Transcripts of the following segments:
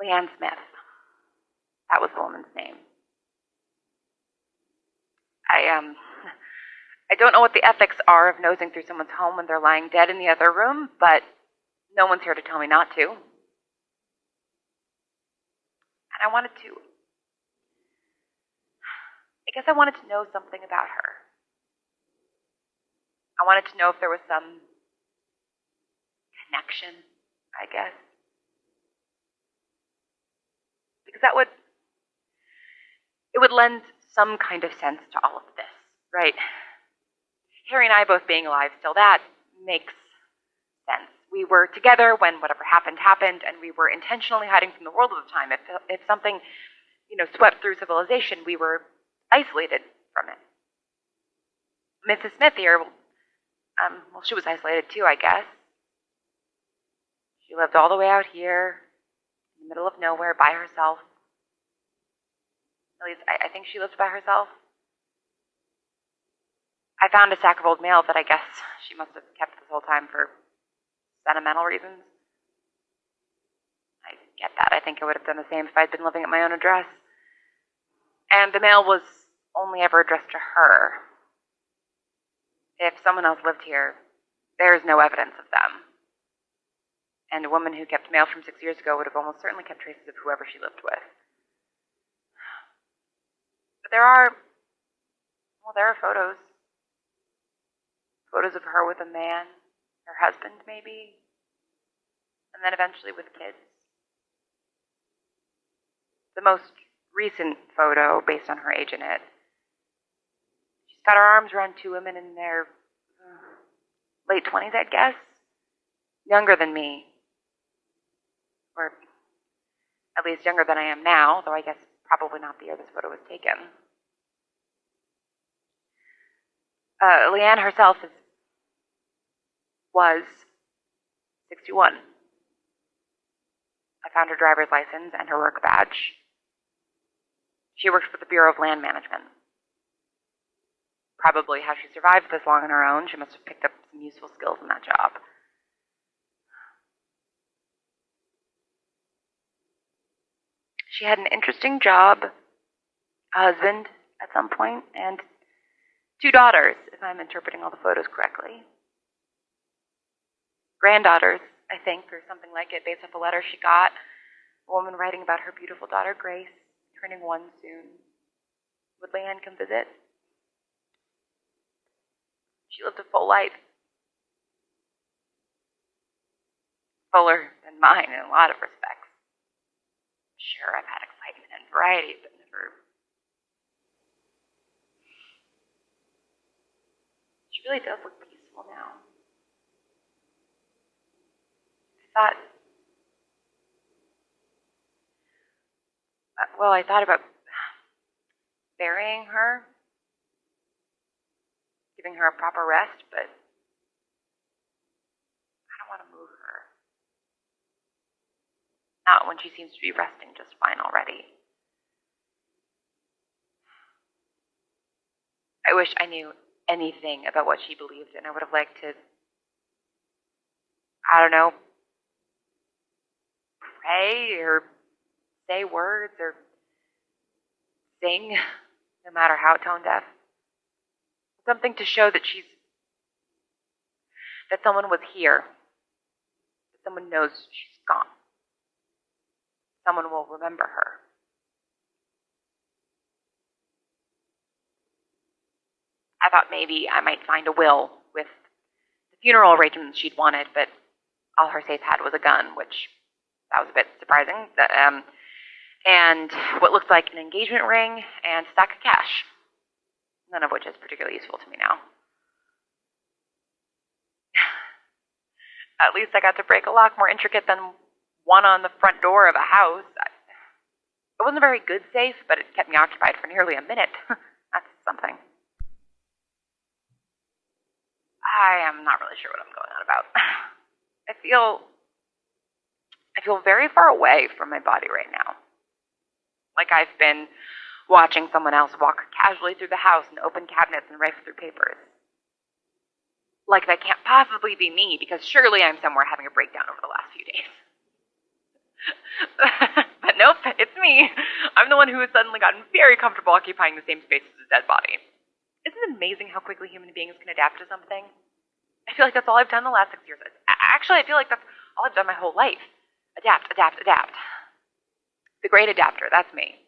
Leanne Smith. That was the woman's name. I don't know what the ethics are of nosing through someone's home when they're lying dead in the other room, but no one's here to tell me not to. And I guess I wanted to know something about her. I wanted to know if there was some connection, I guess. Because it would lend some kind of sense to all of this, right? Harry and I both being alive still, that makes sense. We were together when whatever happened, and we were intentionally hiding from the world at the time. If something, swept through civilization, we were isolated from it. Mrs. Smith here, well, she was isolated too, I guess. She lived all the way out here, in the middle of nowhere, by herself. At least, I think she lived by herself. I found a sack of old mail that I guess she must have kept this whole time for sentimental reasons. I get that. I think I would have done the same if I'd been living at my own address. And the mail was only ever addressed to her. If someone else lived here, there's no evidence of them. And a woman who kept mail from 6 years ago would have almost certainly kept traces of whoever she lived with. But there are photos. Photos of her with a man, her husband maybe, and then eventually with kids. The most recent photo, based on her age in it, she's got her arms around two women in their late 20s, I'd guess. Younger than me. Or at least younger than I am now, though I guess probably not the year this photo was taken. Leanne herself was 61. I found her driver's license and her work badge. She worked for the Bureau of Land Management. Probably how she survived this long on her own. She must have picked up some useful skills in that job. She had an interesting job, a husband at some point, and 2 daughters, if I'm interpreting all the photos correctly. Granddaughters, I think, or something like it, based off a letter she got. A woman writing about her beautiful daughter, Grace, turning 1 soon. Would Leanne come visit? She lived a full life. Fuller than mine in a lot of respects. Sure, I've had excitement and variety, but never... She really does look peaceful now. I thought about burying her, giving her a proper rest, but I don't want to move her. Not when she seems to be resting just fine already. I wish I knew anything about what she believed in. I would have liked to, I don't know, pray or say words or sing, no matter how tone deaf. Something to show that that someone was here. That someone knows she's gone. Someone will remember her. I thought maybe I might find a will with the funeral arrangements she'd wanted, but all her safe had was a gun, which that was a bit surprising. And what looked like an engagement ring and a stack of cash, none of which is particularly useful to me now. At least I got to break a lock more intricate than one on the front door of a house. It wasn't a very good safe, but it kept me occupied for nearly a minute. That's something. I am not really sure what I'm going on about. I feel very far away from my body right now. Like I've been watching someone else walk casually through the house and open cabinets and rifle through papers. Like that can't possibly be me, because surely I'm somewhere having a breakdown over the last few days. me. I'm the one who has suddenly gotten very comfortable occupying the same space as a dead body. Isn't it amazing how quickly human beings can adapt to something? I feel like that's all I've done the last 6 years. Actually, I feel like that's all I've done my whole life. Adapt, adapt, adapt. The great adapter, that's me.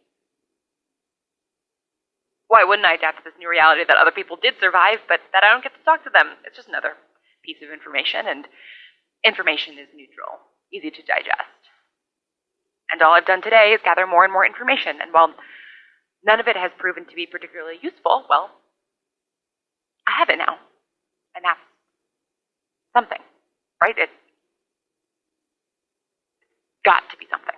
Why wouldn't I adapt to this new reality that other people did survive, but that I don't get to talk to them? It's just another piece of information, and information is neutral, easy to digest. And all I've done today is gather more and more information, and while none of it has proven to be particularly useful, well, I have it now. And that's something, right? It's got to be something.